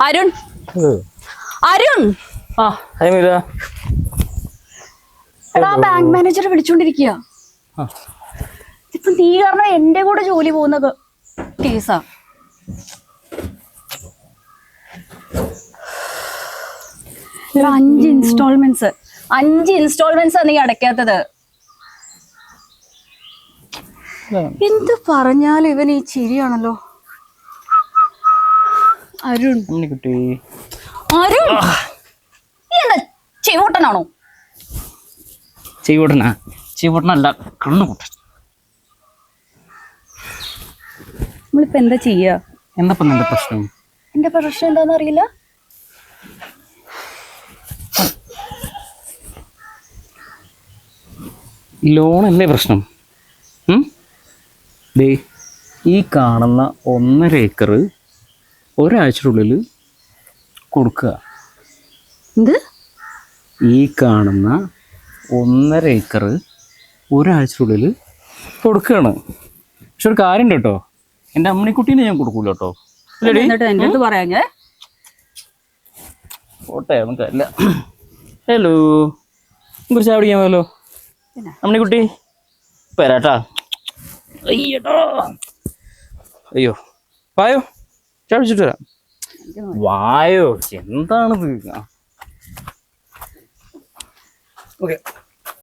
അരുൺ അരുൺ എടാ bank manager വിളിച്ചോണ്ടിരിക്കുക. ഇപ്പൊ നീ കാരണം എന്റെ കൂടെ ജോലി പോകുന്ന കേസാ. അഞ്ച് ഇൻസ്റ്റാൾമെന്റ്സ് നീ അടയ്ക്കാത്തത്. എന്ത് പറഞ്ഞാലും ഇവൻ ഈ ചിരിയാണല്ലോ. അരുൺ അരുൺ നീ എന്താ ചെവോട്ടനാണോ? ചെയ്വോട്ടനല്ല കണ്ണുകൂട്ട. നമ്മളിപ്പോ എന്താ ചെയ്യാ? എന്താ നിന്റെ പ്രശ്നം? എന്റെ പ്രശ്നം എന്താന്ന് അറിയില്ല. ലോണല്ലേ പ്രശ്നം? ദേ ഈ കാണുന്ന 1.5 ഏക്കർ ഒരാഴ്ചയുള്ളിൽ കൊടുക്കുക. എന്ത്? ഈ കാണുന്ന 1.5 ഏക്കർ ഒരാഴ്ചയുള്ളിൽ കൊടുക്കുകയാണ്. പക്ഷെ ഒരു കാര്യം ഉണ്ട് കേട്ടോ, എൻ്റെ അമ്മണിക്കുട്ടീനെ ഞാൻ കൊടുക്കൂല കേട്ടോ. എന്റെ അടുത്ത് പറയാ ഓട്ടെ നമുക്കല്ല. ഹലോ, കുറിച്ച് ചായ പിടിക്കാൻ പോയല്ലോ അമ്മണിക്കുട്ടി. വരാട്ടാ. അയ്യോട്ടോ, അയ്യോ വായോ, ചായ പിടിച്ചിട്ട് വരാം. വായോ, എന്താണിത്? ഓക്കെ.